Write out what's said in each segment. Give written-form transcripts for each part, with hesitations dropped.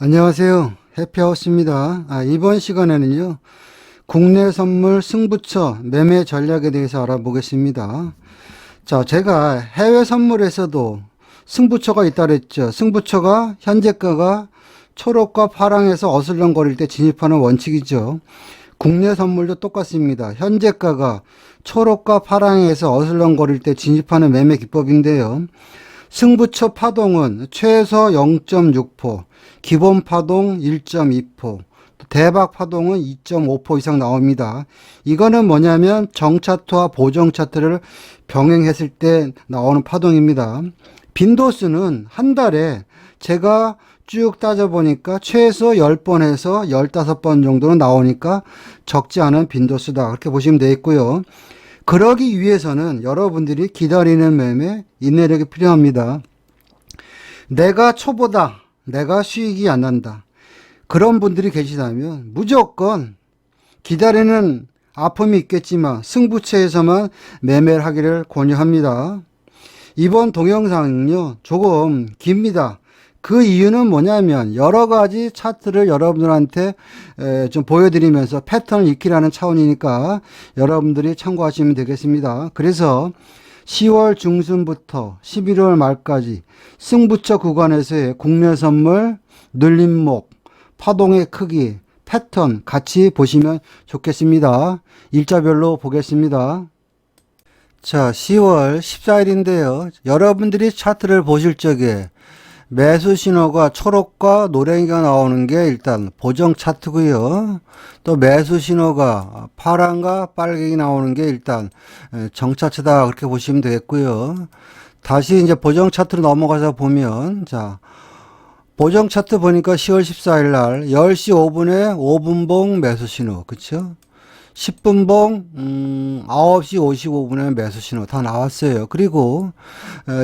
안녕하세요. 해피하우스입니다. 이번 시간에는요, 국내 선물 승부처 매매 전략에 대해서 알아보겠습니다. 자, 제가 해외 선물에서도 승부처가 있다 그랬죠. 승부처가 현재가가 초록과 파랑에서 어슬렁거릴 때 진입하는 원칙이죠. 국내 선물도 똑같습니다. 현재가가 초록과 파랑에서 어슬렁거릴 때 진입하는 매매 기법인데요. 승부처 파동은 최소 0.6포, 기본 파동 1.2포, 대박 파동은 2.5포 이상 나옵니다. 이거는 뭐냐면 정차트와 보정 차트를 병행했을 때 나오는 파동입니다. 빈도수는 한 달에 제가 쭉 따져보니까 최소 10번에서 15번 정도는 나오니까 적지 않은 빈도수다. 그렇게 보시면 되겠고요. 그러기 위해서는 여러분들이 기다리는 매매, 인내력이 필요합니다. 내가 초보다, 내가 수익이 안 난다. 그런 분들이 계시다면 무조건 기다리는 아픔이 있겠지만 승부처에서만 매매를 하기를 권유합니다. 이번 동영상은요, 조금 깁니다. 그 이유는 뭐냐면 여러 가지 차트를 여러분들한테 좀 보여드리면서 패턴을 익히라는 차원이니까 여러분들이 참고하시면 되겠습니다. 그래서 10월 중순부터 11월 말까지 승부처 구간에서의 국내 선물, 눌림목, 파동의 크기, 패턴 같이 보시면 좋겠습니다. 일자별로 보겠습니다. 자, 10월 14일인데요. 여러분들이 차트를 보실 적에 매수 신호가 초록과 노랭이가 나오는 게 일단 보정 차트고요. 또 매수 신호가 파란과 빨갱이 나오는 게 일단 정차트다 그렇게 보시면 되겠고요. 다시 이제 보정 차트로 넘어가서 보면 자, 보정 차트 보니까 10월 14일 날 10시 5분에 5분봉 매수 신호, 그쵸? 10분봉 9시 55분에 매수 신호 다 나왔어요. 그리고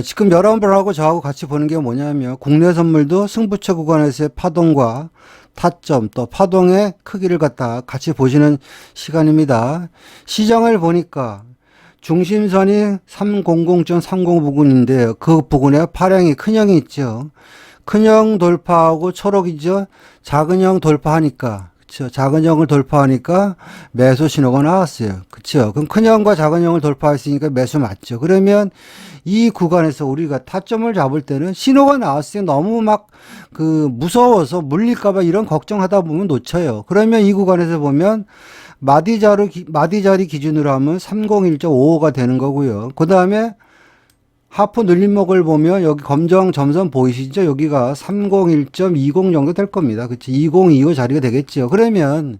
지금 여러분들하고 저하고 같이 보는 게 뭐냐면 국내 선물도 승부처 구간에서의 파동과 타점 또 파동의 크기를 갖다 같이 보시는 시간입니다. 시장을 보니까 중심선이 300.30 부근인데요. 그 부근에 파량이 큰형이 있죠. 큰형 돌파하고 초록이죠. 작은형 돌파하니까, 그쵸. 작은형을 돌파하니까 매수 신호가 나왔어요. 그쵸. 그럼 큰형과 작은형을 돌파했으니까 매수 맞죠. 그러면 이 구간에서 우리가 타점을 잡을 때는 신호가 나왔을 때 너무 막 무서워서 물릴까봐 이런 걱정하다 보면 놓쳐요. 그러면 이 구간에서 보면 마디자리 기준으로 하면 301.55가 되는 거고요. 그 다음에 하프 눌림목을 보면 여기 검정 점선 보이시죠? 여기가 301.20 정도 될 겁니다. 그치? 2025 자리가 되겠죠. 그러면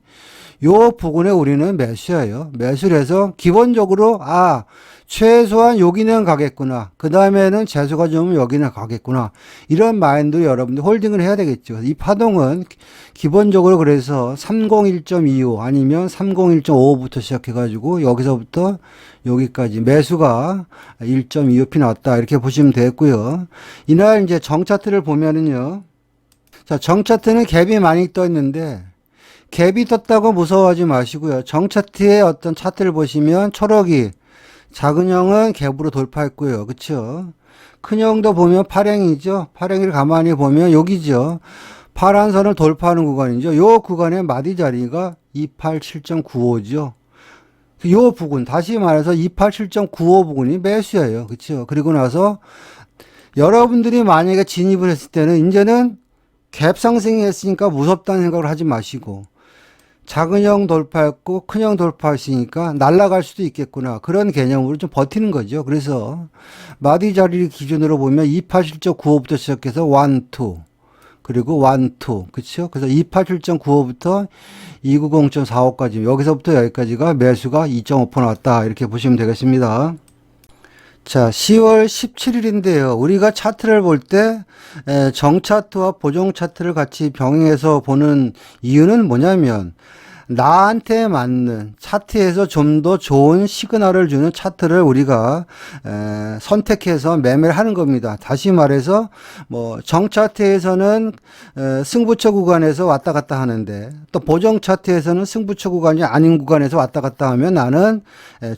요 부분에 우리는 매수예요. 매수를 해서 기본적으로 최소한 여기는 가겠구나. 그 다음에는 재수가 좀 여기는 가겠구나. 이런 마인드로 여러분들 홀딩을 해야 되겠죠. 이 파동은 기본적으로 그래서 301.25 아니면 301.55부터 시작해가지고 여기서부터 여기까지 매수가 1.25p 나왔다. 이렇게 보시면 되겠고요. 이날 이제 정차트를 보면은요. 자, 정차트는 갭이 많이 떠 있는데 갭이 떴다고 무서워하지 마시고요. 정차트의 어떤 차트를 보시면 초록이 작은 형은 갭으로 돌파했고요. 그쵸? 큰 형도 보면 파랭이죠. 파랭이를 가만히 보면 여기죠. 파란 선을 돌파하는 구간이죠. 요 구간의 마디 자리가 287.95죠. 요 부분, 다시 말해서 287.95 부분이 매수예요. 그쵸? 그리고 나서 여러분들이 만약에 진입을 했을 때는 이제는 갭 상승이 했으니까 무섭다는 생각을 하지 마시고 작은 형 돌파했고 큰 형 돌파했으니까 날아갈 수도 있겠구나. 그런 개념으로 좀 버티는 거죠. 그래서 마디 자리를 기준으로 보면 287.95부터 시작해서 1, 2 그리고 1, 2 그렇죠? 그래서 287.95부터 290.45까지 여기서부터 여기까지가 매수가 2.5% 나왔다. 이렇게 보시면 되겠습니다. 자, 10월 17일인데요. 우리가 차트를 볼 때 정차트와 보정 차트를 같이 병행해서 보는 이유는 뭐냐면 나한테 맞는 차트에서 좀 더 좋은 시그널을 주는 차트를 우리가 선택해서 매매를 하는 겁니다. 다시 말해서 뭐 정차트에서는 승부처 구간에서 왔다 갔다 하는데 또 보정 차트에서는 승부처 구간이 아닌 구간에서 왔다 갔다 하면 나는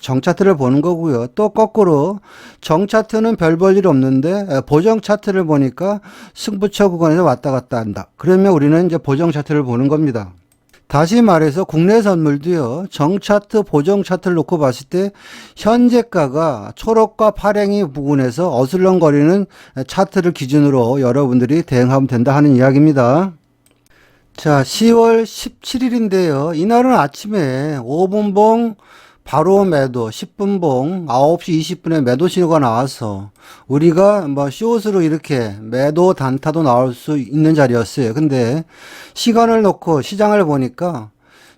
정차트를 보는 거고요. 또 거꾸로 정차트는 별 볼 일 없는데 보정 차트를 보니까 승부처 구간에서 왔다 갔다 한다. 그러면 우리는 이제 보정 차트를 보는 겁니다. 다시 말해서 국내 선물도요, 정차트, 보정 차트를 놓고 봤을 때 현재가가 초록과 파랭이 부근에서 어슬렁거리는 차트를 기준으로 여러분들이 대응하면 된다 하는 이야기입니다. 자, 10월 17일인데요. 이날은 아침에 5분봉 바로 매도, 10분봉 9시 20분에 매도 신호가 나와서 우리가 뭐 숏으로 이렇게 매도 단타도 나올 수 있는 자리였어요. 근데 시간을 놓고 시장을 보니까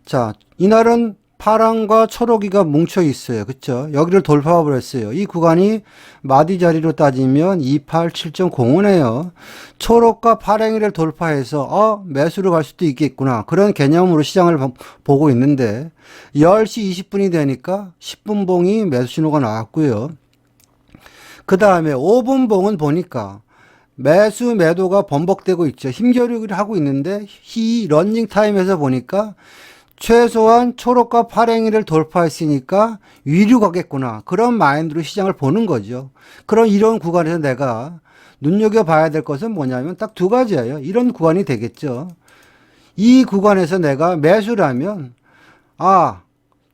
자, 이날은 파랑과 초록이가 뭉쳐 있어요. 그쵸? 여기를 돌파해 버렸어요. 이 구간이 마디 자리로 따지면 287.05네요. 초록과 파랑이를 돌파해서 매수로 갈 수도 있겠구나. 그런 개념으로 시장을 보고 있는데 10시 20분이 되니까 10분봉이 매수 신호가 나왔고요. 그 다음에 5분봉은 보니까 매수 매도가 번복되고 있죠. 힘겨루기를 하고 있는데 이 런닝 타임에서 보니까 최소한 초록과 파랭이를 돌파했으니까 위로 가겠구나. 그런 마인드로 시장을 보는 거죠. 그런 이런 구간에서 내가 눈여겨봐야 될 것은 뭐냐면 딱 두 가지예요. 이런 구간이 되겠죠. 이 구간에서 내가 매수라면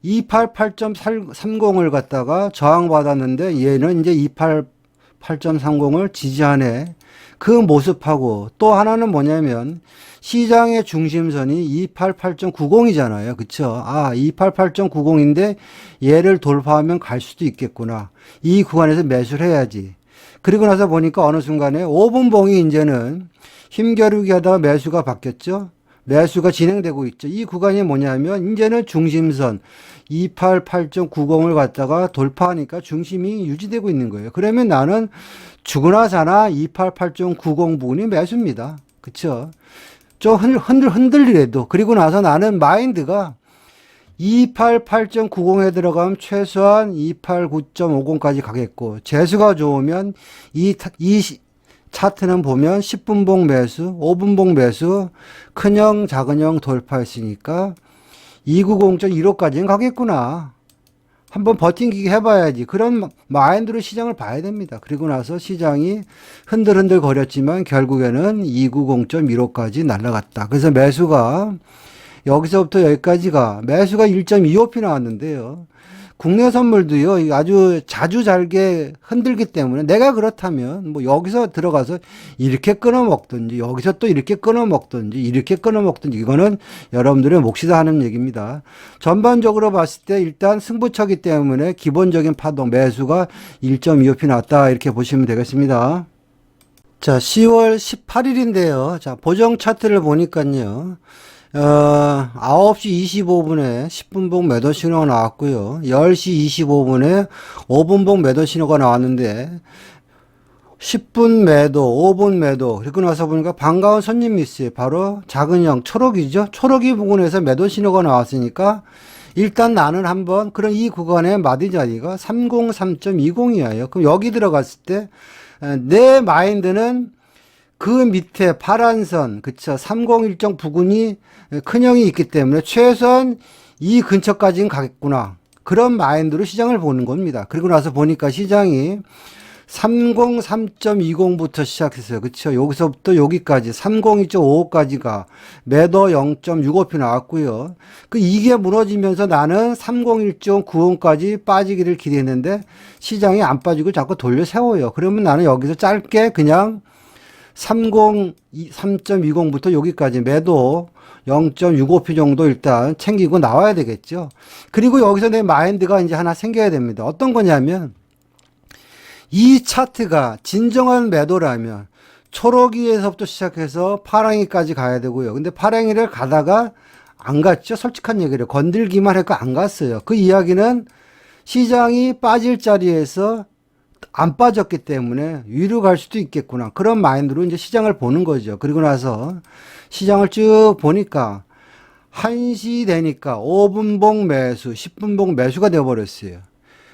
288.30을 갖다가 저항받았는데 얘는 이제 288.30을 지지하네. 그 모습하고 또 하나는 뭐냐면 시장의 중심선이 288.90이잖아요. 그쵸? 288.90인데 얘를 돌파하면 갈 수도 있겠구나. 이 구간에서 매수를 해야지. 그리고 나서 보니까 어느 순간에 5분봉이 이제는 힘겨루기 하다가 매수가 바뀌었죠. 매수가 진행되고 있죠. 이 구간이 뭐냐면 이제는 중심선 288.90을 갖다가 돌파하니까 중심이 유지되고 있는 거예요. 그러면 나는 죽으나 사나 288.90 부분이 매수입니다. 그쵸? 좀 흔들리래도. 그리고 나서 나는 마인드가 288.90에 들어가면 최소한 289.50까지 가겠고, 재수가 좋으면 이 차트는 보면 10분봉 매수, 5분봉 매수, 큰형, 작은형 돌파했으니까 290.15까지는 가겠구나. 한번 버팅기기 해봐야지. 그런 마인드로 시장을 봐야 됩니다. 그리고 나서 시장이 흔들흔들 거렸지만 결국에는 290.15까지 날아갔다. 그래서 매수가 여기서부터 여기까지가 매수가 1.25p 나왔는데요. 국내 선물도요, 아주 자주 잘게 흔들기 때문에 내가 그렇다면 뭐 여기서 들어가서 이렇게 끊어 먹든지 여기서 또 이렇게 끊어 먹든지 이렇게 끊어 먹든지 이거는 여러분들의 몫이다 하는 얘기입니다. 전반적으로 봤을 때 일단 승부처기 때문에 기본적인 파동 매수가 1.25p 나왔다 이렇게 보시면 되겠습니다. 자, 10월 18일인데요. 자, 보정 차트를 보니까요. 9시 25분에 10분봉 매도 신호가 나왔고요. 10시 25분에 5분봉 매도 신호가 나왔는데 10분 매도, 5분 매도, 그리고 나서 보니까 반가운 손님이 있어요. 바로 작은형 초록이죠. 초록이 부근에서 매도 신호가 나왔으니까 일단 나는 한번 그런 이 구간의 마디 자리가 303.20이에요. 그럼 여기 들어갔을 때 내 마인드는 그 밑에 파란 선, 그쵸. 301정 부근이 큰형이 있기 때문에 최소한 이 근처까지는 가겠구나. 그런 마인드로 시장을 보는 겁니다. 그리고 나서 보니까 시장이 303.20부터 시작했어요. 그쵸. 여기서부터 여기까지 302.55까지가 매도 0.65p 나왔고요. 이게 무너지면서 나는 301.90까지 빠지기를 기대했는데 시장이 안 빠지고 자꾸 돌려 세워요. 그러면 나는 여기서 짧게 그냥 3.20부터 여기까지 매도 0.65p 정도 일단 챙기고 나와야 되겠죠. 그리고 여기서 내 마인드가 이제 하나 생겨야 됩니다. 어떤 거냐면 이 차트가 진정한 매도라면 초록이에서부터 시작해서 파랑이까지 가야 되고요. 근데 파랑이를 가다가 안 갔죠. 솔직한 얘기를 건들기만 했고 안 갔어요. 그 이야기는 시장이 빠질 자리에서 안 빠졌기 때문에 위로 갈 수도 있겠구나. 그런 마인드로 이제 시장을 보는 거죠. 그리고 나서 시장을 쭉 보니까 1시 되니까 5분봉 매수, 10분봉 매수가 되어버렸어요.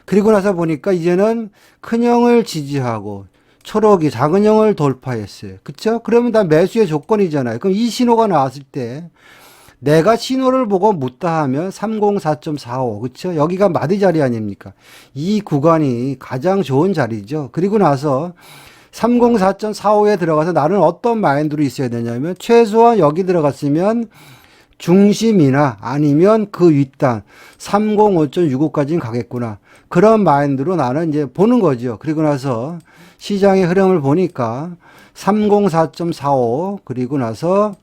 그리고 나서 보니까 이제는 큰형을 지지하고 초록이 작은형을 돌파했어요. 그쵸? 그러면 다 매수의 조건이잖아요. 그럼 이 신호가 나왔을 때 내가 신호를 보고 묻다 하면 304.45, 그쵸? 여기가 마디 자리 아닙니까? 이 구간이 가장 좋은 자리죠. 그리고 나서 304.45에 들어가서 나는 어떤 마인드로 있어야 되냐면 최소한 여기 들어갔으면 중심이나 아니면 그 윗단 305.65까지는 가겠구나. 그런 마인드로 나는 이제 보는 거죠. 그리고 나서 시장의 흐름을 보니까 304.45 그리고 나서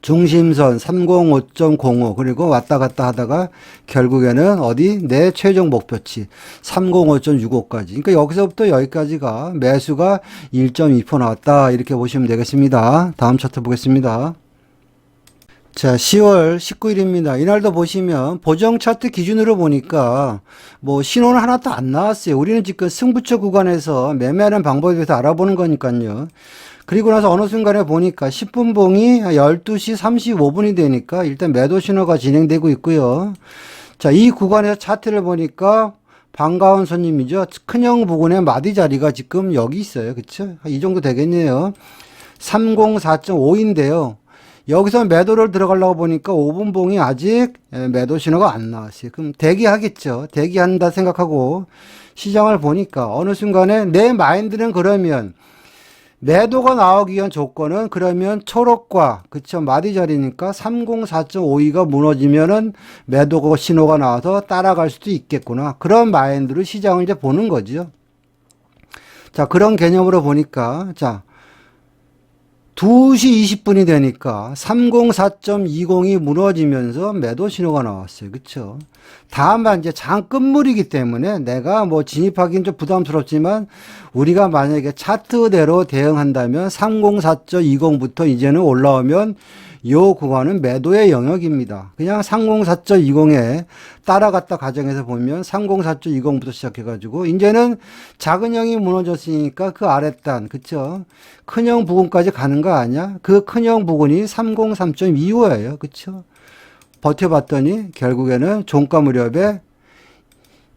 중심선 305.05 그리고 왔다 갔다 하다가 결국에는 어디 내 최종 목표치 305.65까지. 그러니까 여기서부터 여기까지가 매수가 1.2% 나왔다. 이렇게 보시면 되겠습니다. 다음 차트 보겠습니다. 자, 10월 19일입니다. 이날도 보시면 보정 차트 기준으로 보니까 뭐 신호는 하나도 안 나왔어요. 우리는 지금 승부처 구간에서 매매하는 방법에 대해서 알아보는 거니까요. 그리고 나서 어느 순간에 보니까 10분 봉이 12시 35분이 되니까 일단 매도 신호가 진행되고 있고요. 자, 이 구간에서 차트를 보니까 반가운 손님이죠. 큰형 부근의 마디 자리가 지금 여기 있어요. 그쵸? 이 정도 되겠네요. 304.5인데요. 여기서 매도를 들어가려고 보니까 5분 봉이 아직 매도 신호가 안 나왔어요. 그럼 대기하겠죠. 대기한다 생각하고 시장을 보니까 어느 순간에 내 마인드는 그러면 매도가 나오기 위한 조건은 그러면 초록과 그쵸 마디 자리니까 304.52가 무너지면은 매도 신호가 나와서 따라갈 수도 있겠구나. 그런 마인드로 시장을 이제 보는 거죠. 자, 그런 개념으로 보니까 자 2시 20분이 되니까 304.20이 무너지면서 매도 신호가 나왔어요. 그쵸? 다만 이제 장 끝물이기 때문에 내가 뭐 진입하기는 좀 부담스럽지만 우리가 만약에 차트대로 대응한다면 304.20부터 이제는 올라오면 요 구간은 매도의 영역입니다. 그냥 304.20에 따라갔다 가정에서 보면 304.20부터 시작해가지고 이제는 작은 형이 무너졌으니까 그 아랫단 그쵸? 큰형 부근까지 가는 거 아니야? 그 큰형 부근이 303.25예요. 그쵸? 버텨봤더니 결국에는 종가 무렵에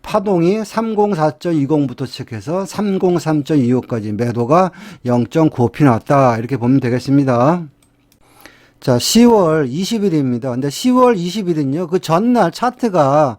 파동이 304.20부터 시작해서 303.25까지 매도가 0.95p 나왔다. 이렇게 보면 되겠습니다. 자, 10월 20일입니다. 근데 10월 20일은요, 그 전날 차트가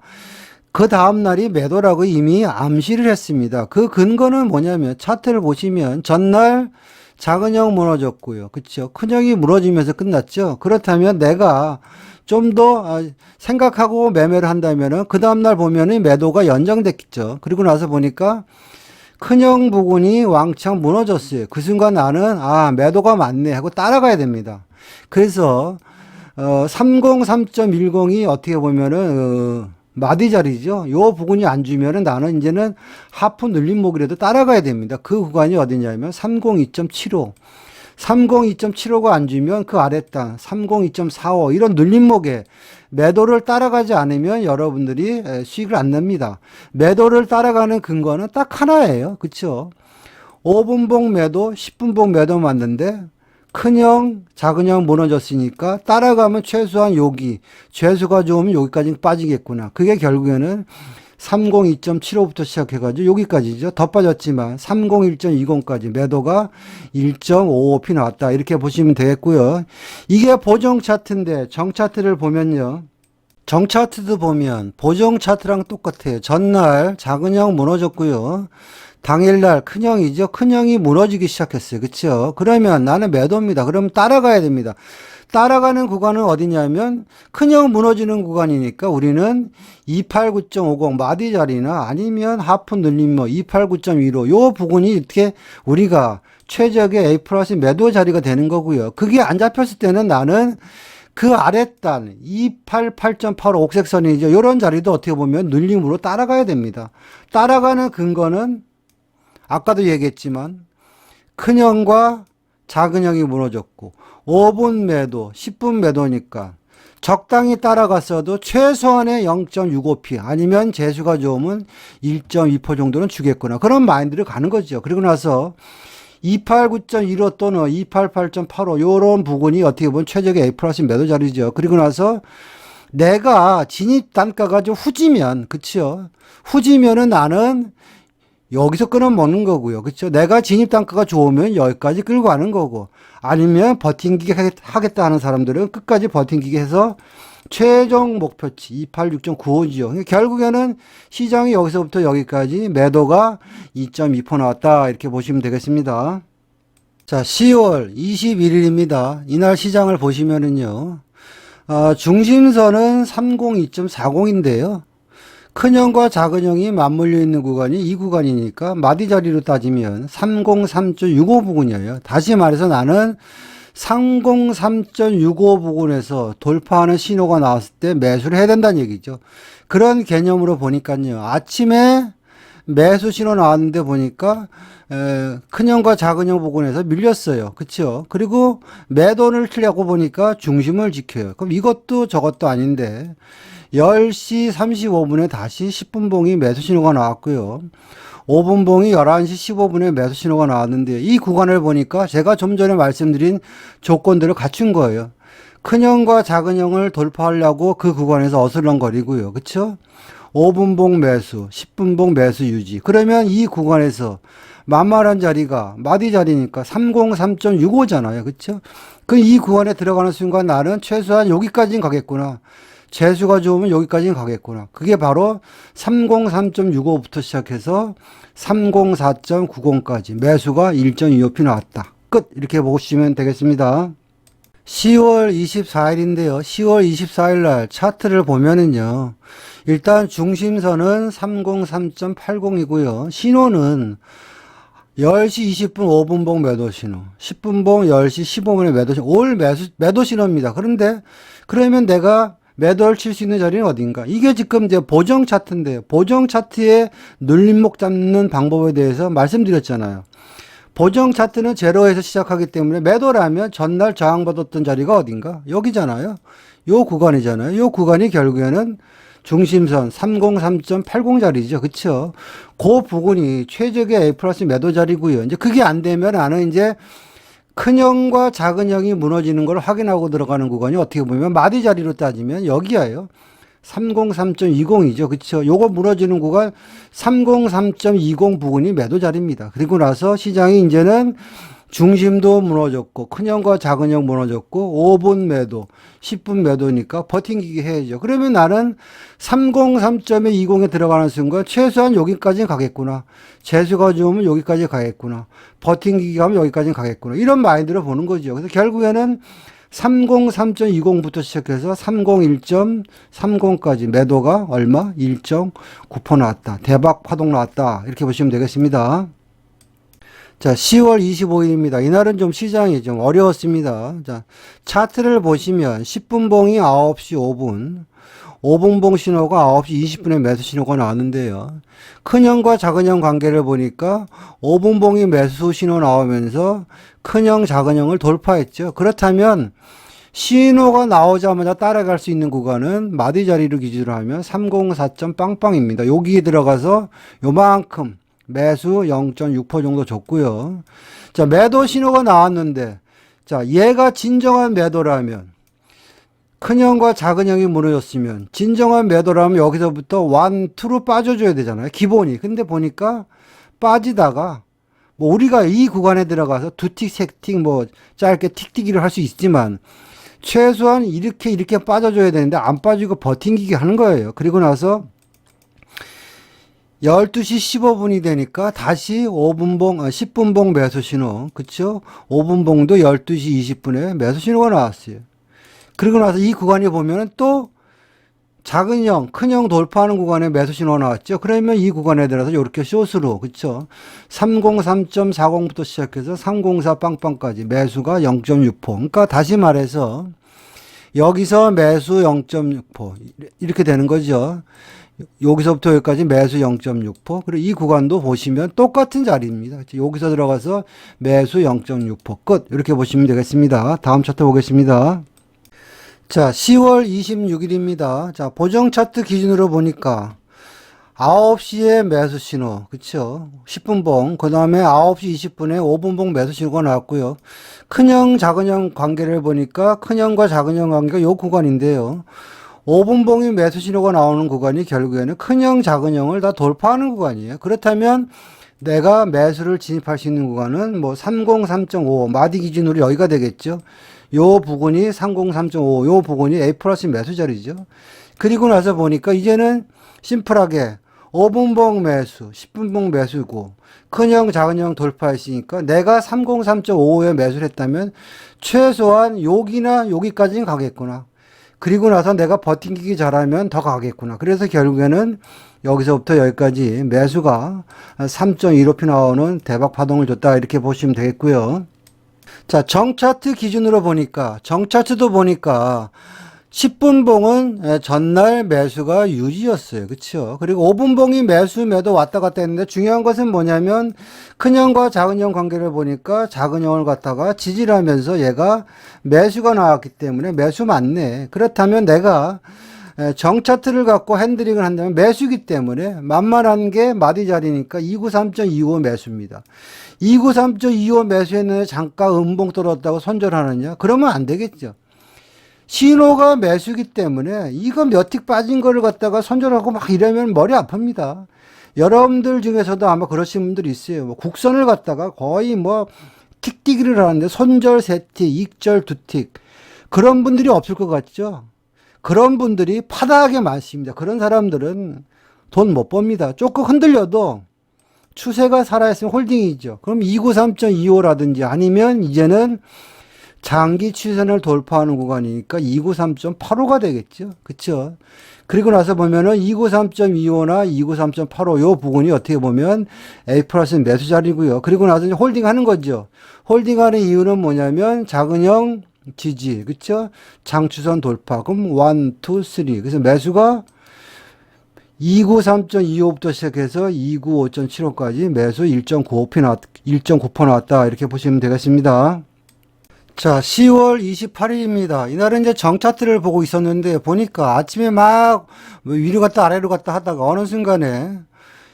그 다음날이 매도라고 이미 암시를 했습니다. 그 근거는 뭐냐면 차트를 보시면 전날 작은 형 무너졌고요. 그쵸? 큰 형이 무너지면서 끝났죠. 그렇다면 내가 좀 더 생각하고 매매를 한다면은 그 다음날 보면은 매도가 연장됐겠죠. 그리고 나서 보니까 큰형 부근이 왕창 무너졌어요. 그 순간 나는 매도가 맞네 하고 따라가야 됩니다. 그래서 303.10이 어떻게 보면은 마디 자리죠. 요 부분이 안 주면은 나는 이제는 하프 눌림목이라도 따라가야 됩니다. 그 구간이 어디냐면 302.75. 302.75가 안 주면 그 아랫단 302.45 이런 눌림목에 매도를 따라가지 않으면 여러분들이 수익을 안 냅니다. 매도를 따라가는 근거는 딱 하나예요. 그쵸? 5분봉 매도, 10분봉 매도 맞는데 큰형, 작은형 무너졌으니까 따라가면 최소한 여기, 죄수가 좋으면 여기까지 빠지겠구나. 그게 결국에는 302.75부터 시작해가지고 여기까지죠. 더 빠졌지만 301.20까지 매도가 1.55p 나왔다. 이렇게 보시면 되겠고요. 이게 보정 차트인데 정 차트를 보면요. 정 차트도 보면 보정 차트랑 똑같아요. 전날 작은 형 무너졌고요. 당일날 큰형이죠. 큰형이 무너지기 시작했어요. 그렇죠? 그러면 나는 매도입니다. 그럼 따라가야 됩니다. 따라가는 구간은 어디냐면 큰형 무너지는 구간이니까 우리는 289.50 마디 자리나 아니면 하프 눌림목 289.15 요 부분이 이렇게 우리가 최적의 A 플러스 매도 자리가 되는 거고요. 그게 안 잡혔을 때는 나는 그 아랫단 288.85 옥색선이죠. 요런 자리도 어떻게 보면 눌림으로 따라가야 됩니다. 따라가는 근거는 아까도 얘기했지만 큰형과 작은형이 무너졌고 5분 매도, 10분 매도니까 적당히 따라갔어도 최소한의 0.65p 아니면 재수가 좋으면 1.2% 정도는 주겠구나. 그런 마인드를 가는 거죠. 그리고 나서 289.15 또는 288.85 요런 부분이 어떻게 보면 최적의 A 플러스 매도 자리죠. 그리고 나서 내가 진입 단가가 좀 후지면, 그쵸? 후지면은 나는 여기서 끊어먹는 거고요. 그쵸? 내가 진입 단가가 좋으면 여기까지 끌고 가는 거고, 아니면 버팅기게 하겠다 하는 사람들은 끝까지 버팅기게 해서 최종 목표치 286.95지요. 결국에는 시장이 여기서부터 여기까지 매도가 2.2% 나왔다. 이렇게 보시면 되겠습니다. 자, 10월 21일입니다. 이날 시장을 보시면은요. 중심선은 302.40인데요. 큰형과 작은형이 맞물려 있는 구간이 이 구간이니까 마디 자리로 따지면 303.65 부근이에요. 다시 말해서 나는 303.65 부근에서 돌파하는 신호가 나왔을 때 매수를 해야 된다는 얘기죠. 그런 개념으로 보니까요. 아침에 매수 신호 나왔는데 보니까 큰형과 작은형 부근에서 밀렸어요. 그렇죠? 그리고 매도를 치려고 보니까 중심을 지켜요. 그럼 이것도 저것도 아닌데 10시 35분에 다시 10분봉이 매수 신호가 나왔고요. 5분봉이 11시 15분에 매수 신호가 나왔는데 이 구간을 보니까 제가 좀 전에 말씀드린 조건들을 갖춘 거예요. 큰형과 작은형을 돌파하려고 그 구간에서 어슬렁거리고요. 그렇죠? 5분봉 매수, 10분봉 매수 유지. 그러면 이 구간에서 만만한 자리가 마디 자리니까 303.65잖아요. 그렇죠? 그 이 구간에 들어가는 순간 나는 최소한 여기까지는 가겠구나. 재수가 좋으면 여기까지는 가겠구나. 그게 바로 303.65부터 시작해서 304.90까지 매수가 1.25p 나왔다. 끝. 이렇게 보시면 되겠습니다. 10월 24일인데요. 10월 24일 날 차트를 보면은요. 일단 중심선은 303.80이고요. 신호는 10시 20분 5분봉 매도 신호, 10분봉 10시 15분에 매도 신호, 올 매도 신호입니다. 그런데 그러면 내가 매도를 칠 수 있는 자리는 어딘가? 이게 지금 이제 보정 차트인데요. 보정 차트의 눌림목 잡는 방법에 대해서 말씀드렸잖아요. 보정 차트는 제로에서 시작하기 때문에 매도라면 전날 저항받았던 자리가 어딘가? 여기잖아요. 요 구간이잖아요. 요 구간이 결국에는 중심선 303.80 자리죠. 그쵸? 그 부분이 최적의 A 플러스 매도 자리고요. 이제 그게 안 되면 나는 이제 큰형과 작은형이 무너지는 걸 확인하고 들어가는 구간이 어떻게 보면 마디 자리로 따지면 여기야요. 303.20이죠. 그쵸? 요거 무너지는 구간 303.20 부근이 매도 자리입니다. 그리고 나서 시장이 이제는 중심도 무너졌고 큰형과 작은형 무너졌고 5분 매도 10분 매도니까 버팅기기 해야죠. 그러면 나는 303.20에 들어가는 순간 최소한 여기까지는 가겠구나. 재수가 좋으면 여기까지 가겠구나. 버팅기기 하면 여기까지는 가겠구나. 이런 마인드로 보는 거죠. 그래서 결국에는 303.20부터 시작해서 301.30까지 매도가 얼마? 1.9% 나왔다. 대박 파동 나왔다. 이렇게 보시면 되겠습니다. 자, 10월 25일입니다. 이날은 좀 시장이 좀 어려웠습니다. 자, 차트를 보시면 10분봉이 9시 5분, 5분봉 신호가 9시 20분에 매수 신호가 나왔는데요. 큰형과 작은형 관계를 보니까 5분봉이 매수 신호 나오면서 큰형, 작은형을 돌파했죠. 그렇다면 신호가 나오자마자 따라갈 수 있는 구간은 마디 자리를 기준으로 하면 304.빵빵입니다. 여기에 들어가서 요만큼 매수 0.6% 정도 줬고요. 자, 매도 신호가 나왔는데, 자, 얘가 진정한 매도라면, 큰형과 작은형이 무너졌으면, 진정한 매도라면 여기서부터 1, 2로 빠져줘야 되잖아요. 기본이. 근데 보니까 빠지다가, 뭐 우리가 이 구간에 들어가서 두 틱, 세 틱, 뭐 짧게 틱틱이를 할 수 있지만, 최소한 이렇게 빠져줘야 되는데, 안 빠지고 버팅기기 하는 거예요. 그리고 나서, 12시 15분이 되니까 다시 10분봉 매수 신호, 그쵸? 5분봉도 12시 20분에 매수 신호가 나왔어요. 그리고 나서 이 구간에 보면은 또 작은형, 큰형 돌파하는 구간에 매수 신호가 나왔죠. 그러면 이 구간에 들어서 이렇게 숏으로, 그쵸? 303.40부터 시작해서 304 빵빵까지 매수가 0.6%. 그러니까 다시 말해서 여기서 매수 0.6%. 이렇게 되는 거죠. 여기서부터 여기까지 매수 0.6%. 그리고 이 구간도 보시면 똑같은 자리입니다. 여기서 들어가서 매수 0.6% 끝. 이렇게 보시면 되겠습니다. 다음 차트 보겠습니다. 자, 10월 26일입니다. 자, 보정 차트 기준으로 보니까 9시에 매수 신호, 그쵸? 10분봉, 그 다음에 9시 20분에 5분봉 매수 신호가 나왔고요. 큰형, 작은형 관계를 보니까 큰형과 작은형 관계가 요 구간인데요. 5분봉이 매수 신호가 나오는 구간이 결국에는 큰형, 작은형을 다 돌파하는 구간이에요. 그렇다면 내가 매수를 진입할 수 있는 구간은 뭐 303.5, 마디 기준으로 여기가 되겠죠. 요 부분이 303.5, 요 부분이 A 플러스 매수 자리죠. 그리고 나서 보니까 이제는 심플하게 5분봉 매수, 10분봉 매수고 큰형, 작은형 돌파했으니까 내가 303.55에 매수를 했다면 최소한 여기나 여기까지는 가겠구나. 그리고 나서 내가 버티기 잘하면 더 가겠구나. 그래서 결국에는 여기서부터 여기까지 매수가 3.15p 나오는 대박 파동을 줬다. 이렇게 보시면 되겠고요. 자, 정차트 기준으로 보니까, 정차트도 보니까 10분봉은 전날 매수가 유지였어요. 그쵸? 그리고 5분봉이 매수, 매도 왔다 갔다 했는데 중요한 것은 뭐냐면 큰형과 작은형 관계를 보니까 작은형을 갖다가 지지를 하면서 얘가 매수가 나왔기 때문에 매수 맞네. 그렇다면 내가 정차트를 갖고 핸들링을 한다면 매수이기 때문에 만만한 게 마디 자리니까 293.25 매수입니다. 293.25 매수했는데 잠깐 음봉 떨어졌다고 손절하느냐? 그러면 안 되겠죠. 신호가 매수기 때문에 이거 몇 틱 빠진 거를 갖다가 손절하고 막 이러면 머리 아픕니다. 여러분들 중에서도 아마 그러신 분들이 있어요. 뭐 국선을 갖다가 거의 뭐 틱틱이를 하는데 손절 3틱, 익절 2틱. 그런 분들이 없을 것 같죠? 그런 분들이 파다하게 많습니다. 그런 사람들은 돈 못 법니다. 조금 흔들려도 추세가 살아있으면 홀딩이죠. 그럼 293.25라든지 아니면 이제는 장기 추세선을 돌파하는 구간이니까 293.85가 되겠죠. 그쵸? 그리고 나서 보면은 293.25나 293.85 요 부분이 어떻게 보면 A 플러스 매수 자리고요. 그리고 나서 이제 홀딩 하는 거죠. 홀딩 하는 이유는 뭐냐면 작은형 지지, 그쵸? 장추선 돌파. 그럼 1, 2, 3. 그래서 매수가 293.25부터 시작해서 295.75까지 매수 1.95% 나왔다. 이렇게 보시면 되겠습니다. 자, 10월 28일입니다. 이날은 이제 정차트를 보고 있었는데 보니까 아침에 막 위로 갔다 아래로 갔다 하다가 어느 순간에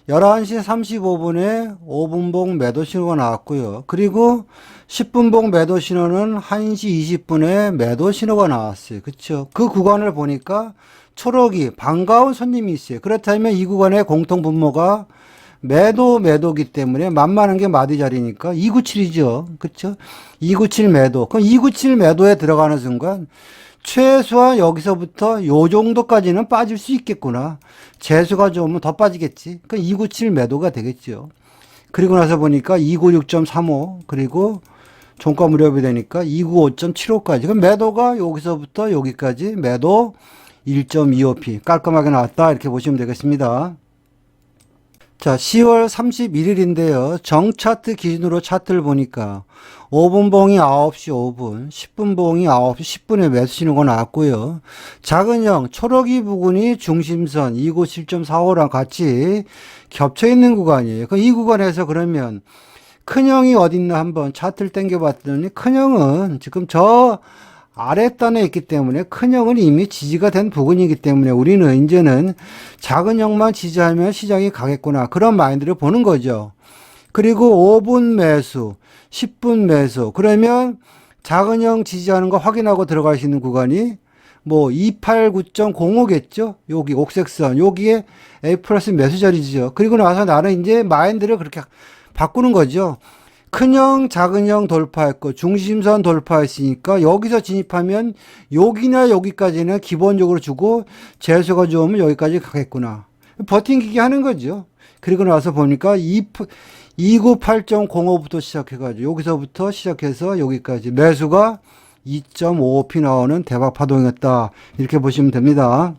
11시 35분에 5분봉 매도 신호가 나왔고요. 그리고 10분봉 매도 신호는 1시 20분에 매도 신호가 나왔어요. 그쵸? 그 구간을 보니까 초록이 반가운 손님이 있어요. 그렇다면 이 구간의 공통 분모가 매도기 때문에 만만한 게 마디 자리니까 297이죠. 그쵸? 297 매도. 그럼 297 매도에 들어가는 순간 최소한 여기서부터 요 정도까지는 빠질 수 있겠구나. 재수가 좋으면 더 빠지겠지. 그럼 297 매도가 되겠죠. 그리고 나서 보니까 296.35 그리고 종가 무렵이 되니까 295.75까지. 그럼 매도가 여기서부터 여기까지 매도 1.25p 깔끔하게 나왔다. 이렇게 보시면 되겠습니다. 자, 10월 31일인데요. 정차트 기준으로 차트를 보니까 5분봉이 9시 5분, 10분봉이 9시 10분에 매수 신호가 나왔고요. 작은형 초록이 부근이 중심선 297.45랑 같이 겹쳐 있는 구간이에요. 이 구간에서 그러면 큰형이 어딨나 한번 차트를 당겨봤더니 큰형은 지금 저 아랫단에 있기 때문에 큰형은 이미 지지가 된 부분이기 때문에 우리는 이제는 작은형만 지지하면 시장이 가겠구나. 그런 마인드를 보는 거죠. 그리고 5분 매수, 10분 매수. 그러면 작은형 지지하는 거 확인하고 들어갈 수 있는 구간이 뭐 289.05겠죠. 여기 옥색선. 여기에 A 플러스 매수 자리죠. 그리고 나서 나는 이제 마인드를 그렇게 바꾸는 거죠. 큰형, 작은형 돌파했고 중심선 돌파했으니까 여기서 진입하면 여기나 여기까지는 기본적으로 주고 재수가 좋으면 여기까지 가겠구나. 버팅기기 하는 거죠. 그리고 나서 보니까 298.05부터 시작해가지고 여기서부터 시작해서 여기까지 매수가 2.55p 나오는 대박 파동이었다. 이렇게 보시면 됩니다.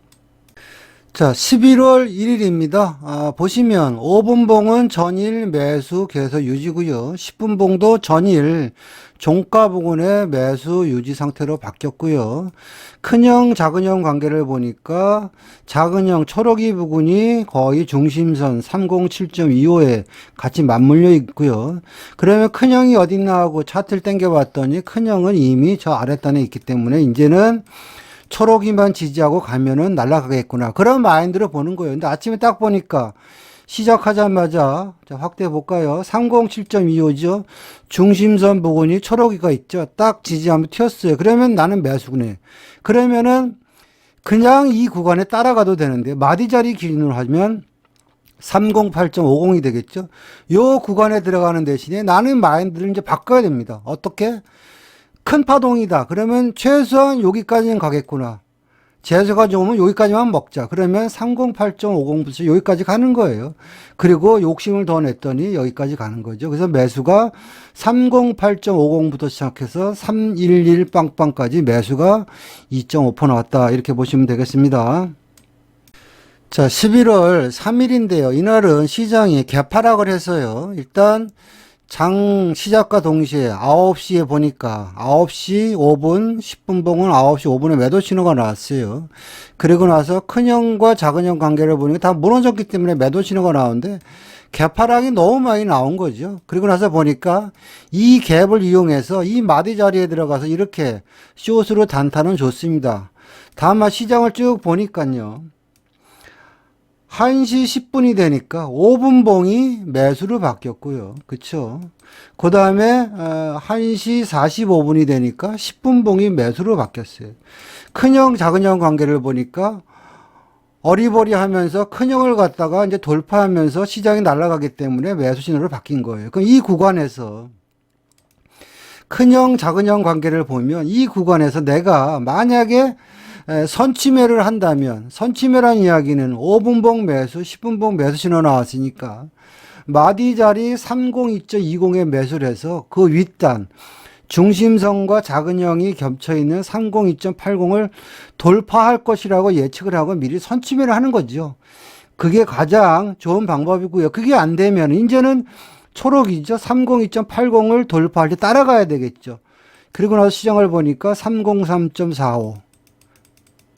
자, 11월 1일입니다. 보시면 5분봉은 전일 매수 계속 유지고요. 10분봉도 전일 종가 부근의 매수 유지 상태로 바뀌었고요. 큰형, 작은형 관계를 보니까 작은형 초록이 부근이 거의 중심선 307.25에 같이 맞물려 있고요. 그러면 큰형이 어딨나 하고 차트를 당겨봤더니 큰형은 이미 저 아랫단에 있기 때문에 이제는 초록이만 지지하고 가면은 날아가겠구나. 그런 마인드로 보는 거예요. 근데 아침에 딱 보니까 시작하자마자 자, 확대해 볼까요? 307.25죠. 중심선 부근이 초록이가 있죠. 딱 지지하면 튀었어요. 그러면 나는 매수네. 그러면은 그냥 이 구간에 따라가도 되는데 마디 자리 기준으로 하면 308.50이 되겠죠. 요 구간에 들어가는 대신에 나는 마인드를 이제 바꿔야 됩니다. 어떻게? 큰 파동이다. 그러면 최소한 여기까지는 가겠구나. 재수가 좋으면 여기까지만 먹자. 그러면 308.50부터 여기까지 가는 거예요. 그리고 욕심을 더 냈더니 여기까지 가는 거죠. 그래서 매수가 308.50부터 시작해서 311 빵빵까지 매수가 2.5% 나왔다. 이렇게 보시면 되겠습니다. 자, 11월 3일인데요. 이날은 시장이 개파락을 해서요. 일단 장 시작과 동시에 9시에 보니까 9시 5분, 10분 봉은 9시 5분에 매도 신호가 나왔어요. 그리고 나서 큰형과 작은형 관계를 보니까 다 무너졌기 때문에 매도 신호가 나오는데 개파락이 너무 많이 나온 거죠. 그리고 나서 보니까 이 갭을 이용해서 이 마디 자리에 들어가서 이렇게 숏으로 단타는 좋습니다. 다만 시장을 쭉 보니까요. 1시 10분이 되니까 5분 봉이 매수로 바뀌었고요. 그쵸? 그 다음에 1시 45분이 되니까 10분 봉이 매수로 바뀌었어요. 큰형, 작은형 관계를 보니까 어리버리 하면서 큰형을 갖다가 이제 돌파하면서 시장이 날아가기 때문에 매수 신호로 바뀐 거예요. 그럼 이 구간에서 큰형, 작은형 관계를 보면 이 구간에서 내가 만약에 선침해를 한다면 선침해란 이야기는 5분봉 매수, 10분봉 매수 신호 나왔으니까 마디 자리 302.20에 매수를 해서 그 윗단 중심선과 작은형이 겹쳐있는 302.80을 돌파할 것이라고 예측을 하고 미리 선침해를 하는 거죠. 그게 가장 좋은 방법이고요. 그게 안 되면 이제는 초록이죠. 302.80을 돌파할 때 따라가야 되겠죠. 그리고 나서 시장을 보니까 303.45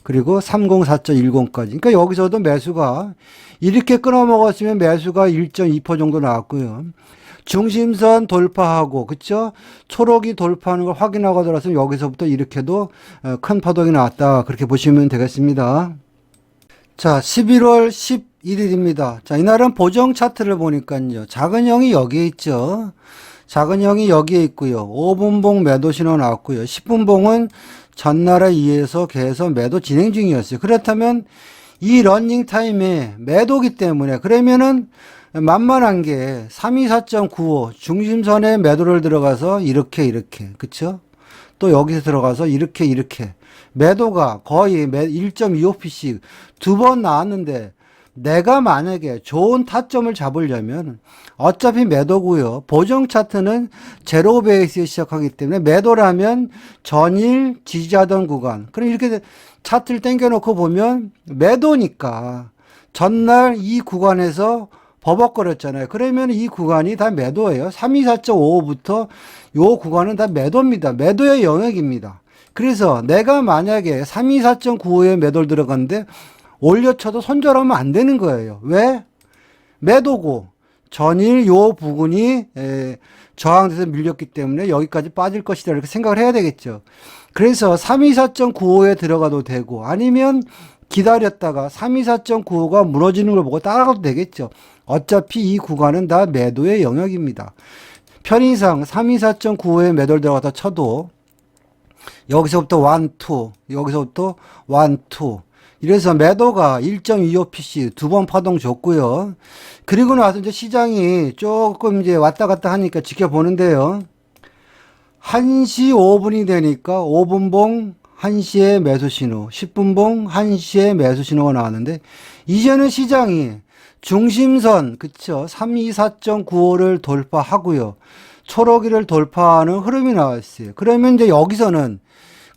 그리고 304.10까지. 그러니까 여기서도 매수가 이렇게 끊어 먹었으면 매수가 1.2% 정도 나왔고요. 중심선 돌파하고, 그쵸? 초록이 돌파하는 걸 확인하고 들어서 여기서부터 이렇게도 큰 파동이 나왔다. 그렇게 보시면 되겠습니다. 자, 11월 11일입니다. 자, 이날은 보정 차트를 보니까요. 작은 형이 여기에 있죠. 작은 형이 여기에 있고요. 5분봉 매도 신호 나왔고요. 10분봉은 전날에 의해서 계속 매도 진행 중이었어요. 그렇다면 이 러닝 타임에 매도기 때문에 그러면은 만만한 게 324.95 중심선에 매도를 들어가서 이렇게 그쵸? 또 여기서 들어가서 이렇게 매도가 거의 1.25p씩 두 번 나왔는데 내가 만약에 좋은 타점을 잡으려면 어차피 매도고요. 보정 차트는 제로 베이스에 시작하기 때문에 매도라면 전일 지지하던 구간. 그럼 이렇게 차트를 당겨놓고 보면 매도니까 전날 이 구간에서 버벅거렸잖아요. 그러면 이 구간이 다 매도예요. 324.55부터 요 구간은 다 매도입니다. 매도의 영역입니다. 그래서 내가 만약에 324.95에 매도를 들어갔는데 올려쳐도 손절하면 안 되는 거예요. 왜? 매도고 전일 요 부분이 저항돼서 밀렸기 때문에 여기까지 빠질 것이다 이렇게 생각을 해야 되겠죠. 그래서 324.95에 들어가도 되고 아니면 기다렸다가 324.95가 무너지는 걸 보고 따라가도 되겠죠. 어차피 이 구간은 다 매도의 영역입니다. 편의상 324.95에 매도를 들어갔다 쳐도 여기서부터 1, 2 여기서부터 1, 2 이래서 매도가 1.25pc 두 번 파동 줬고요. 그리고 나서 이제 시장이 조금 이제 왔다 갔다 하니까 지켜보는데요. 1시 5분이 되니까 5분봉 1시에 매수 신호, 10분봉 1시에 매수 신호가 나왔는데 이제는 시장이 중심선, 그쵸? 324.95를 돌파하고요. 초록이를 돌파하는 흐름이 나왔어요. 그러면 이제 여기서는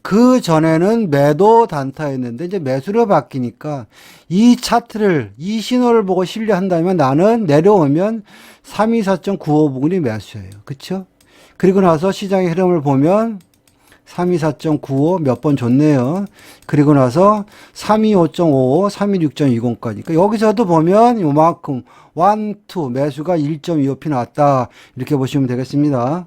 그 전에는 매도 단타였는데 이제 매수로 바뀌니까 이 차트를 이 신호를 보고 신뢰한다면 나는 내려오면 324.95 부근이 매수예요. 그쵸? 그리고 나서 시장의 흐름을 보면 324.95 몇 번 줬네요. 그리고 나서 325.55, 326.20까지. 그러니까 여기서도 보면 요만큼 1, 2 매수가 1.25p 나왔다. 이렇게 보시면 되겠습니다.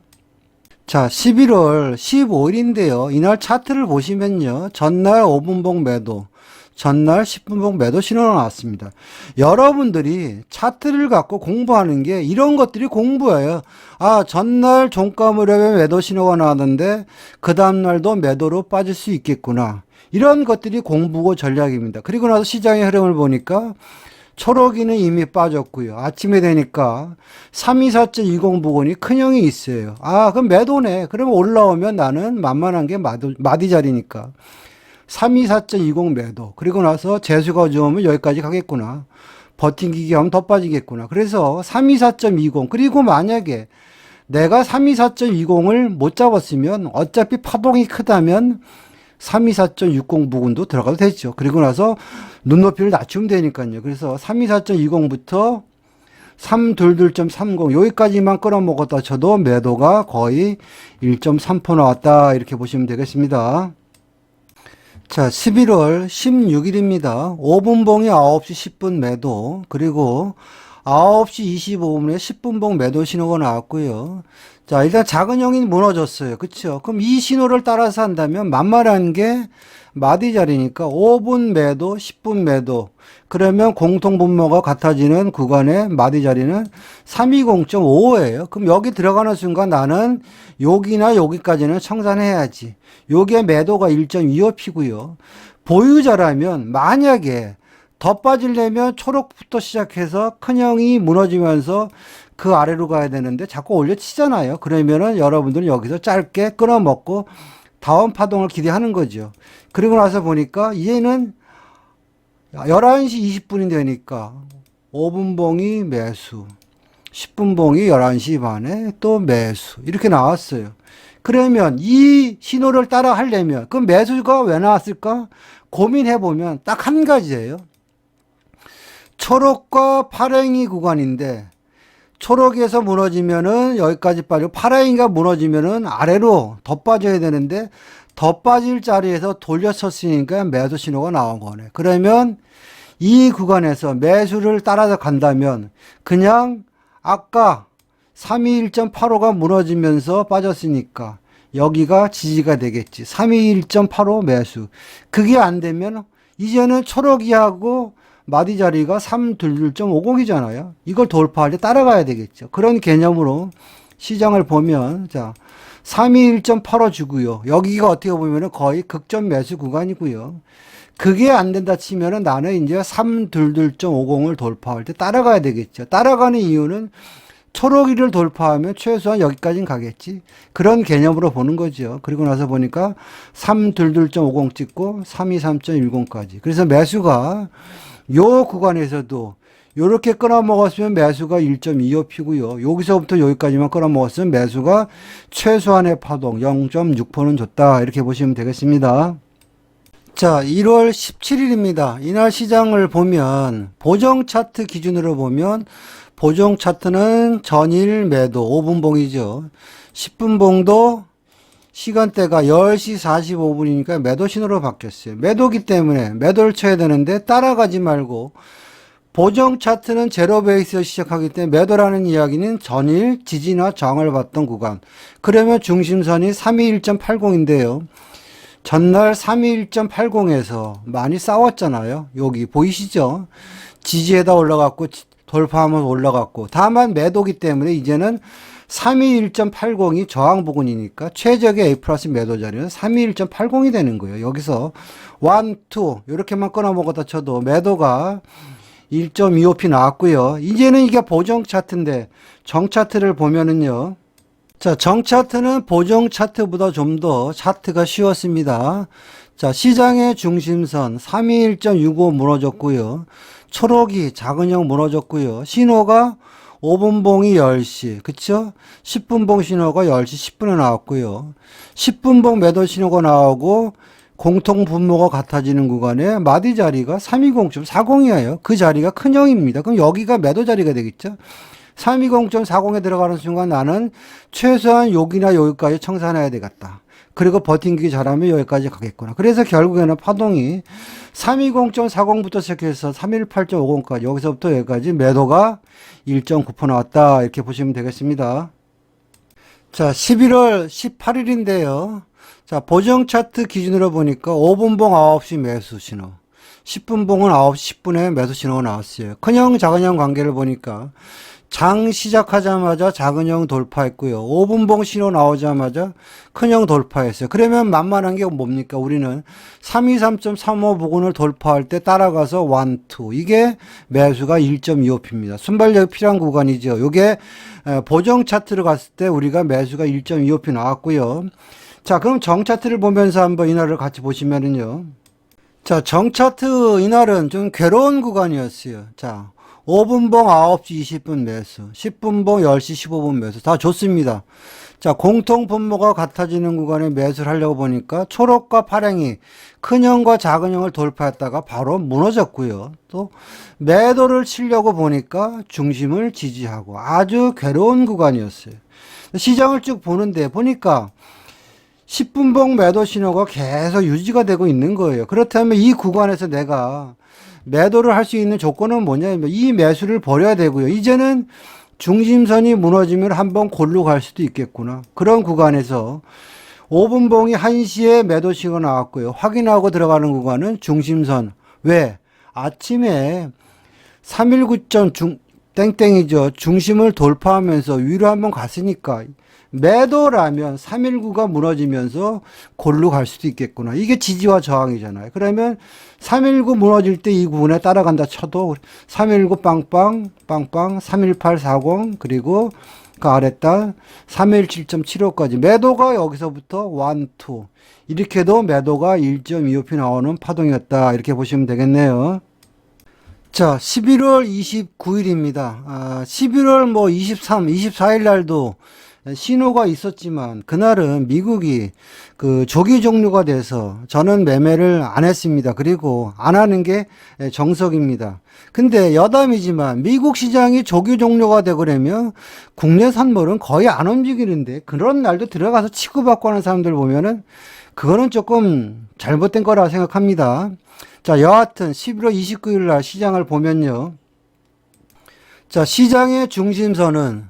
자, 11월 15일인데요. 이날 차트를 보시면요. 전날 5분봉 매도, 전날 10분봉 매도 신호가 나왔습니다. 여러분들이 차트를 갖고 공부하는 게 이런 것들이 공부예요. 아, 전날 종가 무렵에 매도 신호가 나왔는데 그 다음날도 매도로 빠질 수 있겠구나. 이런 것들이 공부고 전략입니다. 그리고 나서 시장의 흐름을 보니까 초록이는 이미 빠졌고요. 아침에 되니까 324.20 부근이 큰형이 있어요. 아, 그럼 매도네. 그러면 올라오면 나는 만만한 게 마디 자리니까. 324.20 매도. 그리고 나서 재수가 좋으면 여기까지 가겠구나. 버팅기기 하면 더 빠지겠구나. 그래서 324.20. 그리고 만약에 내가 324.20을 못 잡았으면 어차피 파동이 크다면 324.60 부근도 들어가도 되죠. 그리고 나서 눈높이를 낮추면 되니까요. 그래서 324.20부터 322.30 여기까지만 끌어먹었다 쳐도 매도가 거의 1.3% 나왔다. 이렇게 보시면 되겠습니다. 자, 11월 16일입니다. 5분봉이 9시 10분 매도, 그리고 9시 25분에 10분봉 매도 신호가 나왔고요. 자, 일단 작은 형이 무너졌어요. 그쵸? 그럼 이 신호를 따라서 한다면 만만한 게 마디 자리니까 5분 매도, 10분 매도. 그러면 공통 분모가 같아지는 구간의 마디 자리는 320.55예요. 그럼 여기 들어가는 순간 나는 여기나 여기까지는 청산해야지. 여기에 매도가 1.25피고요. 보유자라면 만약에 더 빠지려면 초록부터 시작해서 큰형이 무너지면서 그 아래로 가야 되는데 자꾸 올려치잖아요. 그러면은 여러분들은 여기서 짧게 끊어먹고 다음 파동을 기대하는 거죠. 그리고 나서 보니까 얘는 11시 20분이 되니까 5분봉이 매수, 10분봉이 11시 반에 또 매수 이렇게 나왔어요. 그러면 이 신호를 따라 하려면 그럼 매수가 왜 나왔을까? 고민해보면 딱 한 가지예요. 초록과 파랭이 구간인데 초록에서 무너지면은 여기까지 빠지고 파랭이가 무너지면은 아래로 더 빠져야 되는데 더 빠질 자리에서 돌려쳤으니까 매도 신호가 나온 거네. 그러면 이 구간에서 매수를 따라서 간다면 그냥 아까 321.85가 무너지면서 빠졌으니까 여기가 지지가 되겠지. 321.85 매수. 그게 안 되면 이제는 초록이하고 마디 자리가 322.50이잖아요. 이걸 돌파할 때 따라가야 되겠죠. 그런 개념으로 시장을 보면, 자, 321.85 주고요. 여기가 어떻게 보면은 거의 극점 매수 구간이고요. 그게 안 된다 치면은 나는 이제 322.50을 돌파할 때 따라가야 되겠죠. 따라가는 이유는 초록이를 돌파하면 최소한 여기까지는 가겠지. 그런 개념으로 보는 거죠. 그리고 나서 보니까 322.50 찍고 323.10까지. 그래서 매수가 요 구간에서도 요렇게 끊어먹었으면 매수가 1.25피고요. 여기서부터 여기까지만 끊어먹었으면 매수가 최소한의 파동 0.6%는 줬다. 이렇게 보시면 되겠습니다. 자, 1월 17일입니다. 이날 시장을 보면 보정 차트 기준으로 보면 보정 차트는 전일 매도 5분봉이죠. 10분봉도 시간대가 10시 45분이니까 매도 신호로 바뀌었어요. 매도기 때문에 매도를 쳐야 되는데 따라가지 말고 보정 차트는 제로 베이스에서 시작하기 때문에 매도라는 이야기는 전일 지지나 저항을 봤던 구간. 그러면 중심선이 321.80인데요. 전날 321.80에서 많이 싸웠잖아요. 여기 보이시죠? 지지에다 올라갔고 돌파하면 올라갔고 다만 매도기 때문에 이제는 321.80이 저항 부근이니까 최적의 A 플러스 매도 자리는 321.80이 되는 거예요. 여기서 1, 2 이렇게만 끊어먹었다 쳐도 매도가 1.25p 나왔고요. 이제는 이게 보정 차트인데 정 차트를 보면은요. 자, 정 차트는 보정 차트보다 좀 더 차트가 쉬웠습니다. 자, 시장의 중심선 321.65 무너졌고요. 초록이 작은 형 무너졌고요. 신호가 5분봉이 10시, 그쵸? 10분봉 신호가 10시 10분에 나왔고요. 10분봉 매도 신호가 나오고 공통 분모가 같아지는 구간에 마디 자리가 320.40이에요. 그 자리가 큰 형입니다. 그럼 여기가 매도 자리가 되겠죠? 320.40에 들어가는 순간 나는 최소한 여기나 여기까지 청산해야 되겠다. 그리고 버팅기 잘하면 여기까지 가겠구나. 그래서 결국에는 파동이 320.40부터 시작해서 318.50까지 여기서부터 여기까지 매도가 1.9% 나왔다. 이렇게 보시면 되겠습니다. 자, 11월 18일인데요. 자, 보정 차트 기준으로 보니까 5분봉 9시 매수 신호, 10분봉은 9시 10분에 매수 신호가 나왔어요. 큰형, 작은형 관계를 보니까 장 시작하자마자 작은형 돌파했고요. 5분봉 신호 나오자마자 큰형 돌파했어요. 그러면 만만한 게 뭡니까? 우리는 323.35 부근을 돌파할 때 따라가서 1, 2. 이게 매수가 1.25p입니다. 순발력이 필요한 구간이죠. 요게 보정 차트를 갔을 때 우리가 매수가 1.25p 나왔고요. 자, 그럼 정 차트를 보면서 한번 이날을 같이 보시면은요. 자, 정 차트 이날은 좀 괴로운 구간이었어요. 자, 5분봉 9시 20분 매수, 10분봉 10시 15분 매수. 다 좋습니다. 자, 공통 분모가 같아지는 구간에 매수를 하려고 보니까 초록과 파랑이 큰형과 작은형을 돌파했다가 바로 무너졌고요. 또 매도를 치려고 보니까 중심을 지지하고 아주 괴로운 구간이었어요. 시장을 쭉 보는데 보니까 10분봉 매도 신호가 계속 유지가 되고 있는 거예요. 그렇다면 이 구간에서 내가 매도를 할 수 있는 조건은 뭐냐면 이 매수를 버려야 되고요. 이제는 중심선이 무너지면 한번 골로 갈 수도 있겠구나. 그런 구간에서 5분봉이 1시에 매도 신호가 나왔고요. 확인하고 들어가는 구간은 중심선. 왜? 아침에 319점 땡땡이죠. 중심을 돌파하면서 위로 한번 갔으니까 매도라면 319가 무너지면서 골로 갈 수도 있겠구나. 이게 지지와 저항이잖아요. 그러면 319 무너질 때 이 부분에 따라간다 쳐도 319 빵빵 빵빵 31840 그리고 그 아랫단 317.75까지 매도가 여기서부터 1, 2 이렇게도 매도가 1.25p 나오는 파동이었다. 이렇게 보시면 되겠네요. 자, 11월 29일입니다. 11월 23, 24일 날도 신호가 있었지만 그날은 미국이 그 조기 종료가 돼서 저는 매매를 안 했습니다. 그리고 안 하는 게 정석입니다. 근데 여담이지만 미국 시장이 조기 종료가 되고 그러면 국내 선물은 거의 안 움직이는데 그런 날도 들어가서 치고받고 하는 사람들 보면은 그거는 조금 잘못된 거라 생각합니다. 자, 여하튼 11월 29일 날 시장을 보면요. 자, 시장의 중심선은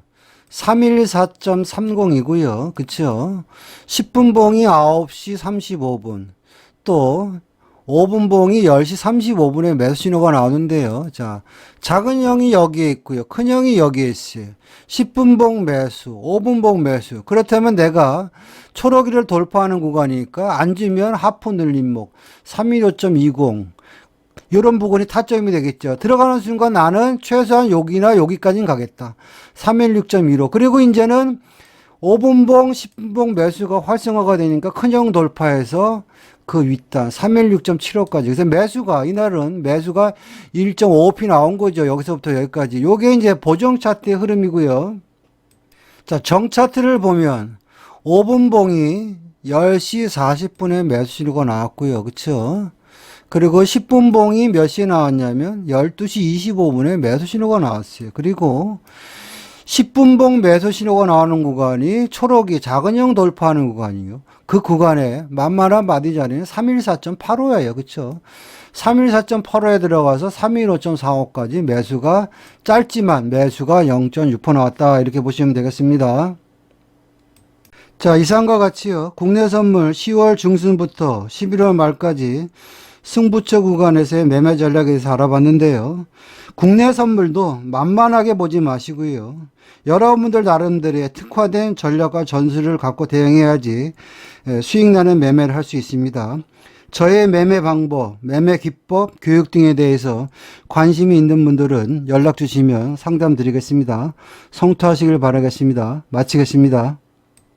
314.30이고요. 그쵸? 10분봉이 9시 35분. 또 5분봉이 10시 35분에 매수 신호가 나오는데요. 자, 작은 형이 여기에 있고요. 큰 형이 여기에 있어요. 10분봉 매수, 5분봉 매수. 그렇다면 내가 초록이를 돌파하는 구간이니까 앉으면 하프 늘림목 315.20. 이런 부분이 타점이 되겠죠. 들어가는 순간 나는 최소한 여기나 여기까지는 가겠다. 316.15. 그리고 이제는 5분봉, 10분봉 매수가 활성화가 되니까 큰형 돌파해서 그 윗단 316.75까지. 그래서 매수가 이날은 매수가 1.5p 나온 거죠. 여기서부터 여기까지. 요게 이제 보정 차트의 흐름이고요. 자, 정 차트를 보면 5분봉이 10시 40분에 매수 신호가 나왔고요. 그쵸? 그리고 10분봉이 몇 시에 나왔냐면 12시 25분에 매수 신호가 나왔어요. 그리고 10분봉 매수 신호가 나오는 구간이 초록이 작은형 돌파하는 구간이요. 그 구간에 만만한 마디 자리는 314.85예요. 그쵸? 314.85에 들어가서 315.45까지 매수가 짧지만 매수가 0.6% 나왔다. 이렇게 보시면 되겠습니다. 자, 이상과 같이요. 국내 선물 10월 중순부터 11월 말까지 승부처 구간에서의 매매 전략에 대해서 알아봤는데요. 국내 선물도 만만하게 보지 마시고요. 여러분들 나름대로의 특화된 전략과 전술을 갖고 대응해야지 수익 나는 매매를 할 수 있습니다. 저의 매매 방법, 매매 기법, 교육 등에 대해서 관심이 있는 분들은 연락 주시면 상담 드리겠습니다. 성투하시길 바라겠습니다. 마치겠습니다.